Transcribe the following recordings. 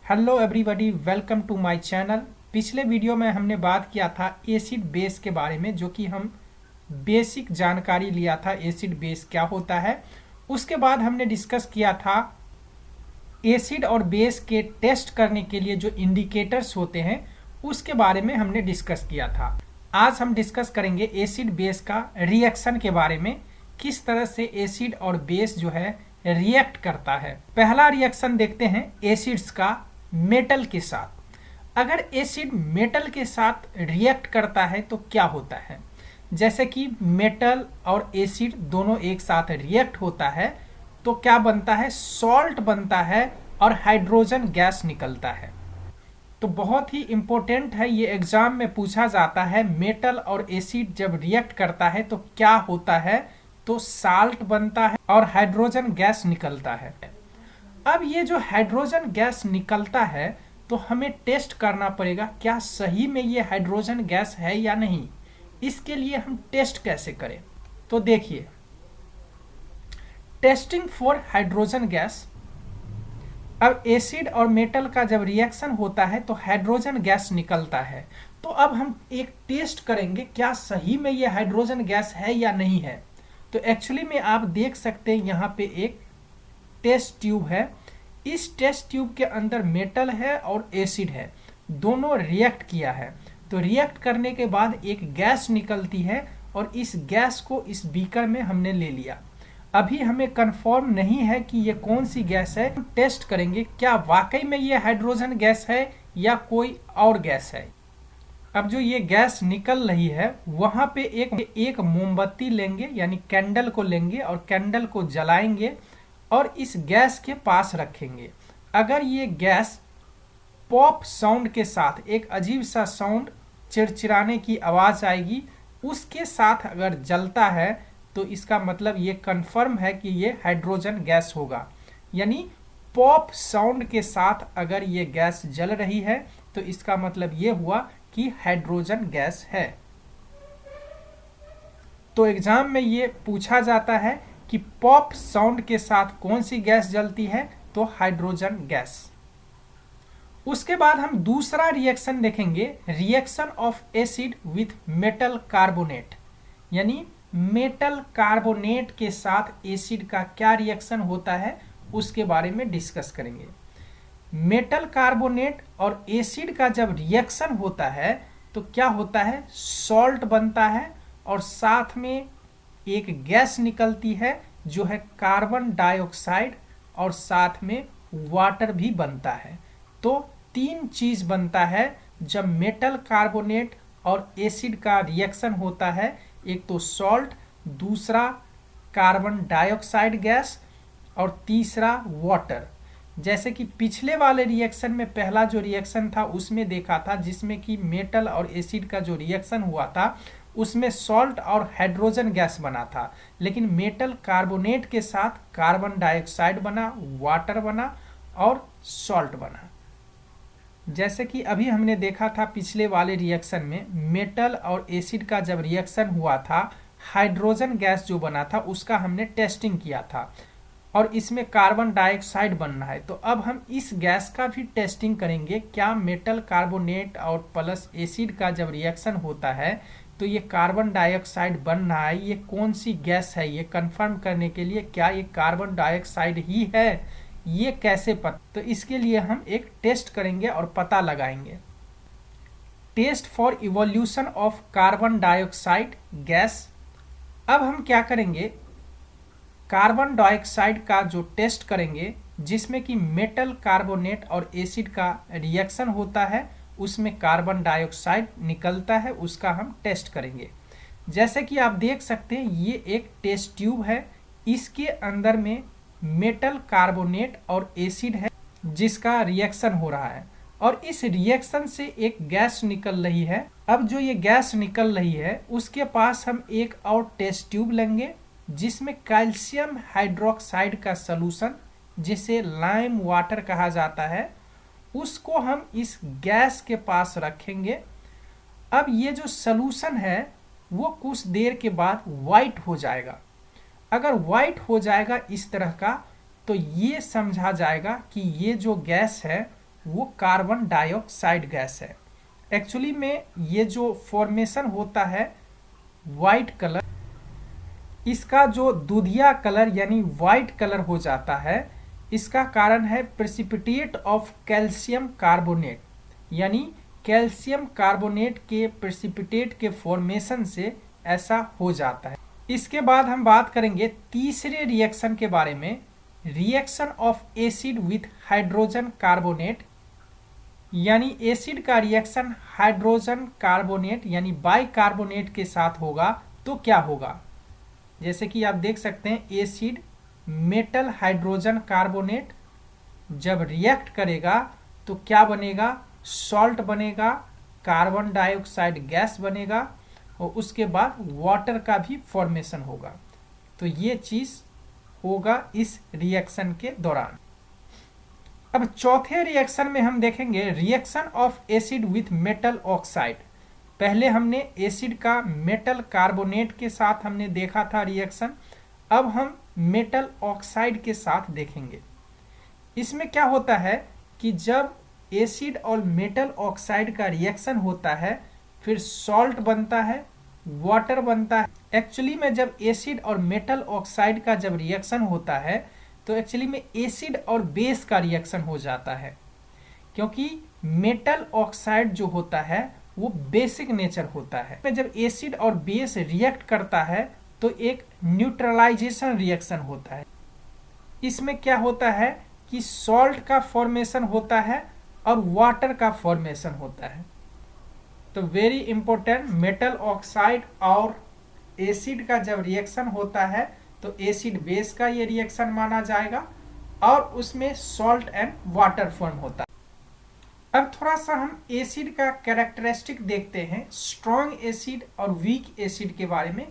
Hello everybody, welcome to my channel. पिछले video में हमने बात किया था एसिड बेस के बारे में, जो कि हम बेसिक जानकारी लिया था एसिड बेस क्या होता है। उसके बाद हमने डिस्कस किया था एसिड और बेस के टेस्ट करने के लिए जो इंडिकेटर्स होते हैं उसके बारे में हमने डिस्कस किया था। आज हम डिस्कस करेंगे एसिड बेस का रिएक्शन के बारे में, किस तरह से एसिड और बेस जो है रिएक्ट करता है। पहला रिएक्शन देखते हैं एसिड्स का मेटल के साथ। अगर एसिड मेटल के साथ रिएक्ट करता है तो क्या होता है। जैसे कि मेटल और एसिड दोनों एक साथ रिएक्ट होता है तो क्या बनता है, सॉल्ट बनता है और हाइड्रोजन गैस निकलता है। तो बहुत ही इंपॉर्टेंट है, ये एग्जाम में पूछा जाता है। मेटल और एसिड जब रिएक्ट करता है तो क्या होता है, तो साल्ट बनता है और हाइड्रोजन गैस निकलता है। अब ये जो हाइड्रोजन गैस निकलता है तो हमें टेस्ट करना पड़ेगा क्या सही में ये हाइड्रोजन गैस है या नहीं। इसके लिए हम टेस्ट कैसे करें, तो देखिए, टेस्टिंग फॉर हाइड्रोजन गैस। अब एसिड और मेटल का जब रिएक्शन होता है तो हाइड्रोजन गैस निकलता है। तो अब हम एक टेस्ट करेंगे क्या सही में ये हाइड्रोजन गैस है या नहीं है। तो एक्चुअली में आप देख सकते हैं यहाँ पे एक टेस्ट ट्यूब है। इस टेस्ट ट्यूब के अंदर मेटल है और एसिड है, दोनों रिएक्ट किया है। तो रिएक्ट करने के बाद एक गैस निकलती है और इस गैस को इस बीकर में हमने ले लिया। अभी हमें कंफर्म नहीं है कि ये कौन सी गैस है। हम टेस्ट करेंगे क्या वाकई में ये हाइड्रोजन गैस है या कोई और गैस है। अब जो ये गैस निकल रही है वहां पे एक मोमबत्ती लेंगे, यानी कैंडल को लेंगे और कैंडल को जलाएंगे और इस गैस के पास रखेंगे। अगर ये गैस पॉप साउंड के साथ, एक अजीब सा साउंड, चिड़चिड़ाने की आवाज आएगी, उसके साथ अगर जलता है तो इसका मतलब ये कंफर्म है कि ये हाइड्रोजन गैस होगा। यानी पॉप साउंड के साथ अगर ये गैस जल रही है तो इसका मतलब ये हुआ कि हाइड्रोजन गैस है। तो एग्जाम में ये पूछा जाता है कि पॉप साउंड के साथ कौन सी गैस जलती है, तो हाइड्रोजन गैस। उसके बाद हम दूसरा रिएक्शन देखेंगे, reaction of acid with metal carbonate. यानी मेटल कार्बोनेट के साथ एसिड का क्या रिएक्शन होता है उसके बारे में डिस्कस करेंगे। मेटल कार्बोनेट और एसिड का जब रिएक्शन होता है तो क्या होता है, सॉल्ट बनता है और साथ में एक गैस निकलती है जो है कार्बन डाइऑक्साइड, और साथ में वाटर भी बनता है। तो तीन चीज बनता है जब मेटल कार्बोनेट और एसिड का रिएक्शन होता है। एक तो सॉल्ट, दूसरा कार्बन डाइऑक्साइड गैस और तीसरा वाटर। जैसे कि पिछले वाले रिएक्शन में पहला जो रिएक्शन था उसमें देखा था, जिसमें कि मेटल और एसिड का जो रिएक्शन हुआ था उसमें सॉल्ट और हाइड्रोजन गैस बना था, लेकिन मेटल कार्बोनेट के साथ कार्बन डाइऑक्साइड बना, वाटर बना और सॉल्ट बना। जैसे कि अभी हमने देखा था पिछले वाले रिएक्शन में मेटल और एसिड का जब रिएक्शन हुआ था, हाइड्रोजन गैस जो बना था उसका हमने टेस्टिंग किया था और इसमें कार्बन डाइऑक्साइड बनना है। तो अब हम इस गैस का भी टेस्टिंग करेंगे, क्या मेटल कार्बोनेट और प्लस एसिड का जब रिएक्शन होता है तो ये कार्बन डाइऑक्साइड बन रहा है, ये कौन सी गैस है, ये कंफर्म करने के लिए क्या ये कार्बन डाइऑक्साइड ही है, ये कैसे पता। तो इसके लिए हम एक टेस्ट करेंगे और पता लगाएंगे। Test for evolution of carbon dioxide gas. अब हम क्या करेंगे, कार्बन डाइऑक्साइड का जो टेस्ट करेंगे जिसमें कि मेटल कार्बोनेट और एसिड का रिएक्शन होता है, उसमें कार्बन डाइऑक्साइड निकलता है, उसका हम टेस्ट करेंगे। जैसे कि आप देख सकते हैं ये एक टेस्ट ट्यूब है, इसके अंदर में मेटल कार्बोनेट और एसिड है जिसका रिएक्शन हो रहा है और इस रिएक्शन से एक गैस निकल रही है। अब जो ये गैस निकल रही है उसके पास हम एक और टेस्ट ट्यूब लेंगे जिसमें कैल्शियम हाइड्रोक्साइड का सॉल्यूशन, जिसे लाइम वाटर कहा जाता है, उसको हम इस गैस के पास रखेंगे। अब ये जो सॉल्यूशन है वो कुछ देर के बाद वाइट हो जाएगा। अगर वाइट हो जाएगा इस तरह का तो ये समझा जाएगा कि ये जो गैस है वो कार्बन डाइऑक्साइड गैस है। एक्चुअली में ये जो फॉर्मेशन होता है वाइट कलर, इसका जो दूधिया कलर यानी वाइट कलर हो जाता है, इसका कारण है प्रेसिपिटेट ऑफ कैल्शियम कार्बोनेट, यानी कैल्शियम कार्बोनेट के प्रेसिपिटेट के फॉर्मेशन से ऐसा हो जाता है। इसके बाद हम बात करेंगे तीसरे रिएक्शन के बारे में, reaction of acid with hydrogen carbonate, यानी एसिड का रिएक्शन हाइड्रोजन कार्बोनेट यानी बाइकार्बोनेट के साथ होगा तो क्या होगा। जैसे कि आप देख सकते हैं एसिड मेटल हाइड्रोजन कार्बोनेट जब रिएक्ट करेगा तो क्या बनेगा, सॉल्ट बनेगा, कार्बन डाइऑक्साइड गैस बनेगा और उसके बाद वाटर का भी फॉर्मेशन होगा। तो ये चीज होगा इस रिएक्शन के दौरान। अब चौथे रिएक्शन में हम देखेंगे reaction of acid with metal oxide. पहले हमने एसिड का मेटल कार्बोनेट के साथ हमने देखा था रिएक्शन, अब हम मेटल ऑक्साइड के साथ देखेंगे। इसमें क्या होता है कि जब एसिड और मेटल ऑक्साइड का रिएक्शन होता है फिर सॉल्ट बनता है, वाटर बनता है। एक्चुअली में जब एसिड और मेटल ऑक्साइड का जब रिएक्शन होता है तो एक्चुअली में एसिड और बेस का रिएक्शन हो जाता है, क्योंकि मेटल ऑक्साइड जो होता है वो बेसिक नेचर होता है। जब एसिड और बेस रिएक्ट करता है तो एक न्यूट्रलाइजेशन रिएक्शन होता है। इसमें क्या होता है कि सॉल्ट का फॉर्मेशन होता है और वाटर का फॉर्मेशन होता है। तो वेरी इंपॉर्टेंट, मेटल ऑक्साइड और एसिड का जब रिएक्शन होता है तो एसिड बेस का ये रिएक्शन माना जाएगा और उसमें सॉल्ट एंड वाटर फॉर्म होता है। अब थोड़ा सा हम एसिड का कैरेक्टरिस्टिक देखते हैं, स्ट्रॉन्ग एसिड और वीक एसिड के बारे में।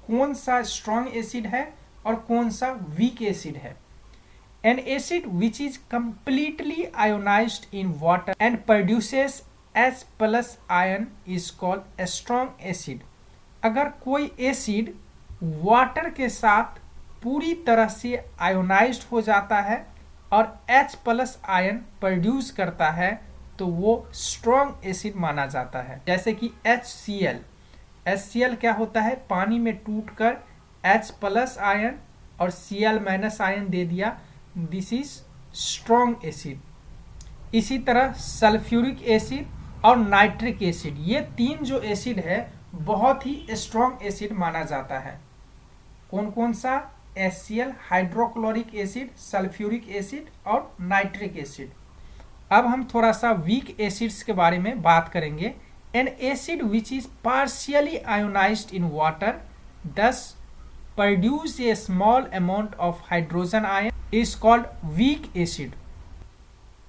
कौन सा स्ट्रॉन्ग एसिड है और कौन सा वीक एसिड है। An acid which is completely ionized in water and produces H plus ion is called a strong acid। अगर कोई एसिड वाटर के साथ पूरी तरह से आयोनाइज्ड हो जाता है और H प्लस आयन प्रोड्यूस करता है तो वो स्ट्रॉन्ग एसिड माना जाता है। जैसे कि HCl, HCl क्या होता है, पानी में टूटकर H प्लस आयन और Cl माइनस आयन दे दिया, दिस इज स्ट्रॉन्ग एसिड। इसी तरह सल्फ्यूरिक एसिड और नाइट्रिक एसिड, ये तीन जो एसिड है बहुत ही स्ट्रॉन्ग एसिड माना जाता है। कौन कौन सा, HCl hydrochloric acid, sulphuric acid और नाइट्रिक एसिड। अब हम थोड़ा सा वीक एसिड्स के बारे में बात करेंगे। N acid which is partially ionised in water thus produce a small amount of hydrogen ion is called weak acid।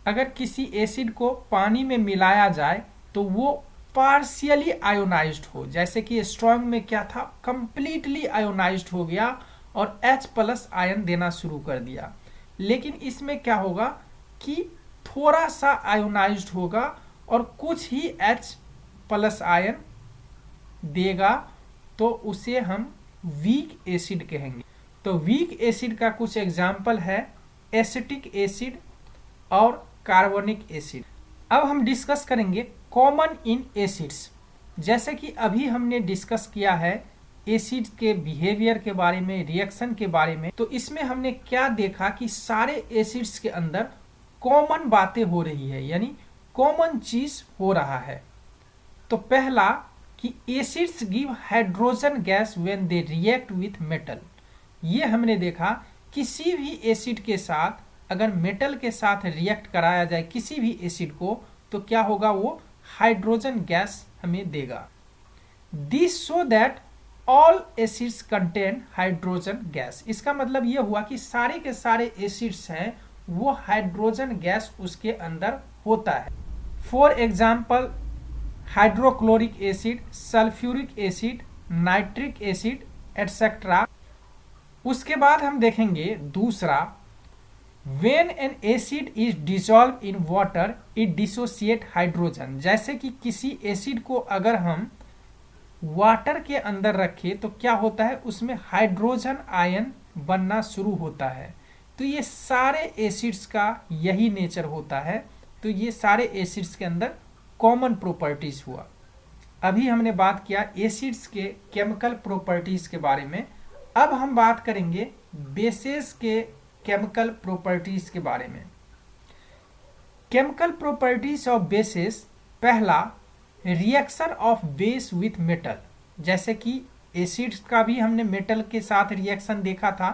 अगर किसी एसिड को पानी में मिलाया जाए तो वो पार्शियली आयोनाइज्ड हो, जैसे कि स्ट्रॉन्ग में क्या था, कंप्लीटली आयोनाइज्ड हो गया और H प्लस आयन देना शुरू कर दिया। लेकिन इसमें क्या होगा कि थोड़ा सा आयोनाइज्ड होगा और कुछ ही H प्लस आयन देगा, तो उसे हम वीक एसिड कहेंगे। तो वीक एसिड का कुछ एग्जाम्पल है एसिटिक एसिड और कार्बोनिक एसिड। अब हम डिस्कस करेंगे कॉमन इन एसिड्स। जैसे कि अभी हमने डिस्कस किया है एसिड के बिहेवियर के बारे में, रिएक्शन के बारे में, तो इसमें हमने क्या देखा कि सारे एसिड्स के अंदर कॉमन बातें हो रही है, यानी कॉमन चीज हो रहा है। तो पहला कि acids give hydrogen gas when they react with metal. ये हमने देखा किसी भी एसिड के साथ अगर मेटल के साथ रिएक्ट कराया जाए किसी भी एसिड को तो क्या होगा, वो हाइड्रोजन गैस हमें देगा। This so that all acids contain hydrogen gas. इसका मतलब ये हुआ कि सारे के सारे एसिड्स हैं वो हाइड्रोजन गैस उसके अंदर होता है। For example hydrochloric acid, sulphuric acid, nitric acid etcetera. उसके बाद हम देखेंगे दूसरा, when an acid is dissolve in water it dissociate hydrogen. जैसे कि किसी एसिड को अगर हम वाटर के अंदर रखें तो क्या होता है, उसमें हाइड्रोजन आयन बनना शुरू होता है। तो ये सारे एसिड्स का यही नेचर होता है, तो ये सारे एसिड्स के अंदर कॉमन प्रॉपर्टीज हुआ। अभी हमने बात किया एसिड्स के केमिकल प्रॉपर्टीज के बारे में। अब हम बात करेंगे बेसेस के केमिकल प्रॉपर्टीज के बारे में। केमिकल प्रॉपर्टीज ऑफ बेसेस, पहला reaction of base with metal, जैसे कि एसिड्स का भी हमने मेटल के साथ रिएक्शन देखा था,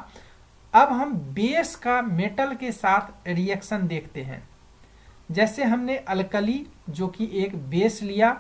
अब हम बेस का मेटल के साथ रिएक्शन देखते हैं। जैसे हमने अल्कली जो कि एक बेस लिया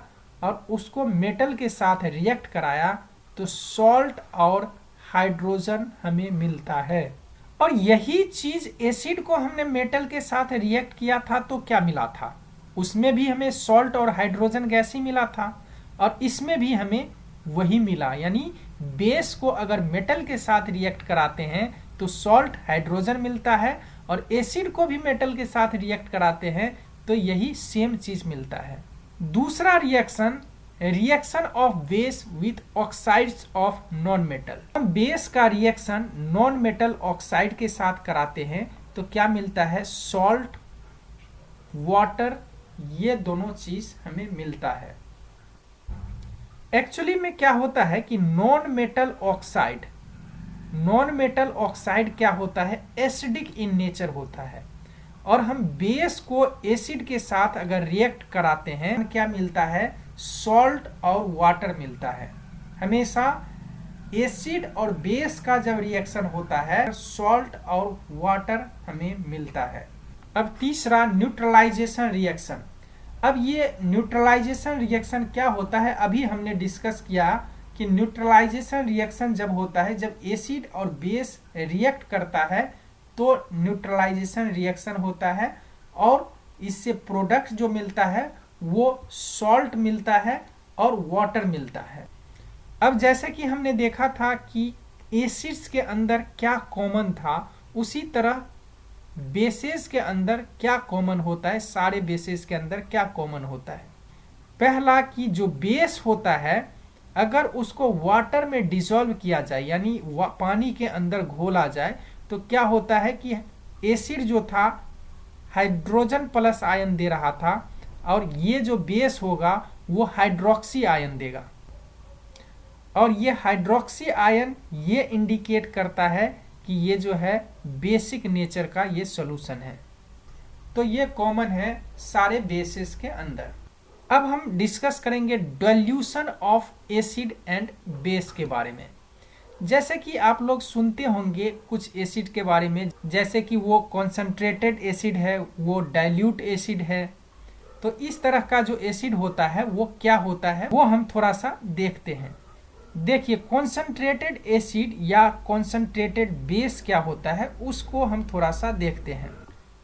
और उसको मेटल के साथ रिएक्ट कराया तो सॉल्ट और हाइड्रोजन हमें मिलता है। और यही चीज एसिड को हमने मेटल के साथ रिएक्ट किया था तो क्या मिला था, उसमें भी हमें सॉल्ट और हाइड्रोजन गैस ही मिला था, और इसमें भी हमें वही मिला। यानी बेस को अगर मेटल के साथ रिएक्ट कराते हैं तो सॉल्ट हाइड्रोजन मिलता है, और एसिड को भी मेटल के साथ रिएक्ट कराते हैं तो यही सेम चीज मिलता है। दूसरा reaction, reaction of base with oxides of non metal. हम बेस का रिएक्शन नॉन मेटल ऑक्साइड के साथ कराते हैं तो क्या मिलता है, सॉल्ट, वाटर, ये दोनों चीज हमें मिलता है। एक्चुअली में क्या होता है कि नॉन मेटल ऑक्साइड क्या होता है, एसिडिक इन नेचर होता है, और हम बेस को एसिड के साथ अगर रिएक्ट कराते हैं क्या मिलता है, सॉल्ट और वाटर मिलता है। हमेशा एसिड और बेस का जब रिएक्शन होता है सॉल्ट और वाटर हमें मिलता है। अब तीसरा न्यूट्रलाइजेशन रिएक्शन। अब ये न्यूट्रलाइजेशन रिएक्शन क्या होता है, अभी हमने डिस्कस किया कि न्यूट्रलाइजेशन रिएक्शन जब होता है जब एसिड और बेस रिएक्ट करता है तो न्यूट्रलाइजेशन रिएक्शन होता है, और इससे प्रोडक्ट जो मिलता है वो सॉल्ट मिलता है और वाटर मिलता है। अब जैसे कि हमने देखा था कि एसिड्स के अंदर क्या कॉमन था, उसी तरह बेसेस के अंदर क्या कॉमन होता है, सारे बेसेस के अंदर क्या कॉमन होता है। पहला कि जो बेस होता है अगर उसको वाटर में डिसॉल्व किया जाए यानी पानी के अंदर घोला जाए तो क्या होता है कि एसिड जो था हाइड्रोजन प्लस आयन दे रहा था, और ये जो बेस होगा वो हाइड्रोक्सी आयन देगा, और ये हाइड्रोक्सी आयन ये इंडिकेट करता है कि ये जो है बेसिक नेचर का ये सॉल्यूशन है। तो ये कॉमन है सारे बेसिस के अंदर। अब हम डिस्कस करेंगे dilution of acid and base के बारे में। जैसे कि आप लोग सुनते होंगे कुछ एसिड के बारे में, जैसे कि वो कॉन्सेंट्रेटेड एसिड है, वो डाइल्यूट एसिड है। तो इस तरह का जो एसिड होता है वो क्या होता है वो हम थोड़ा सा देखते हैं। देखिए कॉन्सेंट्रेटेड एसिड या कॉन्सेंट्रेटेड बेस क्या होता है उसको हम थोड़ा सा देखते हैं।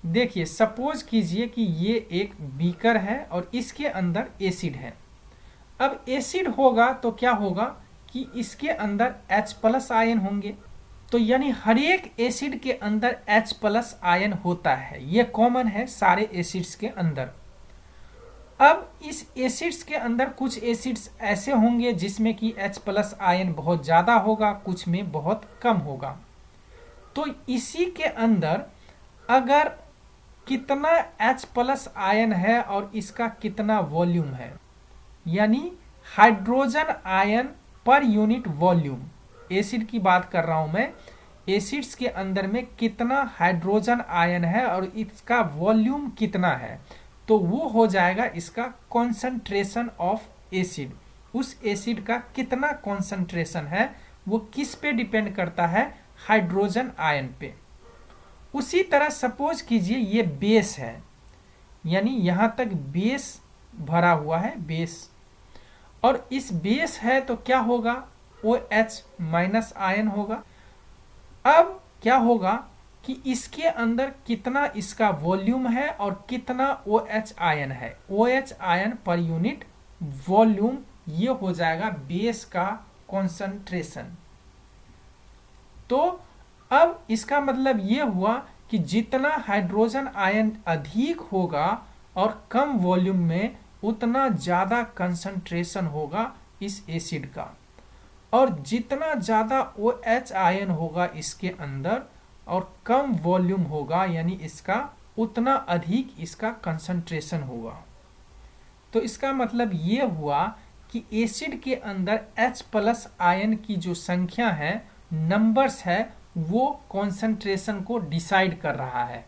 देखिए सपोज कीजिए कि ये एक बीकर है और इसके अंदर एसिड है। अब एसिड होगा तो क्या होगा कि इसके अंदर H+ आयन होंगे, तो यानी हर एक एसिड के अंदर H+ आयन होता है, ये कॉमन है सारे एसिड्स के अंदर। अब इस एसिड्स के अंदर कुछ एसिड्स ऐसे होंगे जिसमें कि H+ आयन बहुत ज़्यादा होगा, कुछ में बहुत कम होगा। तो इसी के अंदर अगर कितना H+ आयन है और इसका कितना वॉल्यूम है, यानी hydrogen ion per unit volume, acid की बात कर रहा हूं मैं, एसिड्स के अंदर में कितना हाइड्रोजन आयन है और इसका वॉल्यूम कितना है, तो वो हो जाएगा इसका कॉन्सेंट्रेशन ऑफ एसिड। उस एसिड का कितना कॉन्सेंट्रेशन है वो किस पे डिपेंड करता है, हाइड्रोजन आयन पे। उसी तरह सपोज कीजिए ये बेस है, यानी यहां तक बेस भरा हुआ है बेस, और इस बेस है तो क्या होगा, OH- आयन होगा। अब क्या होगा कि इसके अंदर कितना इसका वॉल्यूम है और कितना OH आयन है, OH ion per unit volume, ये हो जाएगा बेस का कॉन्सेंट्रेशन। तो अब इसका मतलब ये हुआ कि जितना हाइड्रोजन आयन अधिक होगा और कम वॉल्यूम में उतना ज़्यादा कंसंट्रेशन होगा इस एसिड का, और जितना ज़्यादा OH आयन होगा इसके अंदर और कम वॉल्यूम होगा यानी इसका उतना अधिक इसका कंसंट्रेशन होगा। तो इसका मतलब ये हुआ कि एसिड के अंदर H+ आयन की जो संख्या है, नंबर्स है, वो कॉन्सेंट्रेशन को डिसाइड कर रहा है,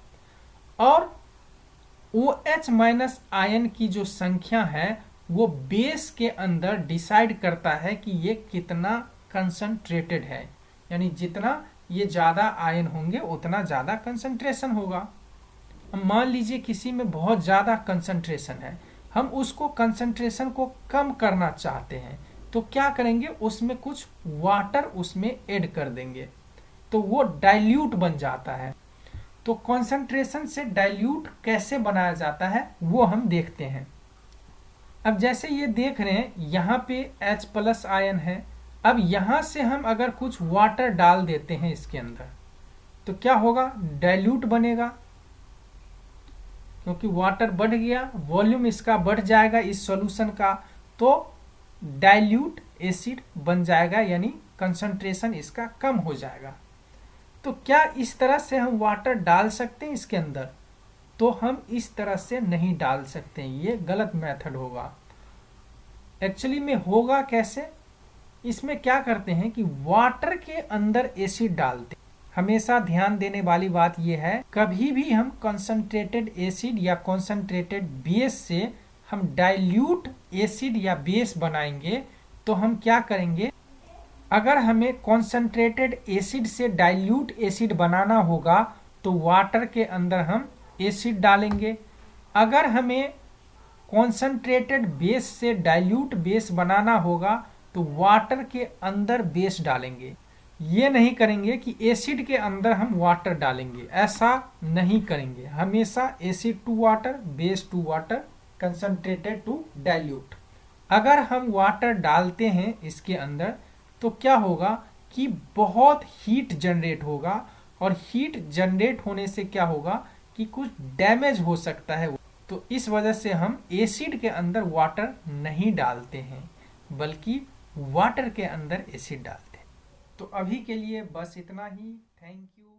और OH- आयन की जो संख्या है वो बेस के अंदर डिसाइड करता है कि ये कितना कंसंट्रेटेड है, यानी जितना ये ज़्यादा आयन होंगे उतना ज़्यादा कंसंट्रेशन होगा। अब मान लीजिए किसी में बहुत ज़्यादा कंसंट्रेशन है, हम उसको कंसंट्रेशन को कम करना चाहते हैं, तो क्या करेंगे, उसमें कुछ वाटर उसमें ऐड कर देंगे, तो वो डाइल्यूट बन जाता है। तो कंसंट्रेशन से डाइल्यूट कैसे बनाया जाता है वो हम देखते हैं। अब जैसे ये देख रहे हैं यहाँ पे H+ आयन है, अब यहाँ से हम अगर कुछ वाटर डाल देते हैं इसके अंदर तो क्या होगा, डाइल्यूट बनेगा, क्योंकि वाटर बढ़ गया, वॉल्यूम इसका बढ़ जाएगा इस सॉल्यूशन का, तो डाइल्यूट एसिड बन जाएगा, यानी कंसंट्रेशन इसका कम हो जाएगा। तो क्या इस तरह से हम वाटर डाल सकते हैं इसके अंदर? तो हम इस तरह से नहीं डाल सकते, ये गलत मेथड होगा। एक्चुअली में होगा कैसे, इसमें क्या करते हैं कि वाटर के अंदर एसिड डालते हैं। हमेशा ध्यान देने वाली बात यह है, कभी भी हम कंसंट्रेटेड एसिड या कंसंट्रेटेड बेस से हम डाइल्यूट एसिड या बेस बनाएंगे तो हम क्या करेंगे, अगर हमें कॉन्सेंट्रेटेड एसिड से डाइल्यूट एसिड बनाना होगा तो वाटर के अंदर हम एसिड डालेंगे, अगर हमें कॉन्सेंट्रेटेड बेस से डाइल्यूट बेस बनाना होगा तो वाटर के अंदर बेस डालेंगे। ये नहीं करेंगे कि एसिड के अंदर हम वाटर डालेंगे, ऐसा नहीं करेंगे। हमेशा acid to water, base to water, concentrated to dilute. अगर हम वाटर डालते हैं इसके अंदर तो क्या होगा कि बहुत हीट जनरेट होगा, और हीट जनरेट होने से क्या होगा कि कुछ डैमेज हो सकता है। तो इस वजह से हम एसिड के अंदर वाटर नहीं डालते हैं, बल्कि वाटर के अंदर एसिड डालते हैं। तो अभी के लिए बस इतना ही। Thank you.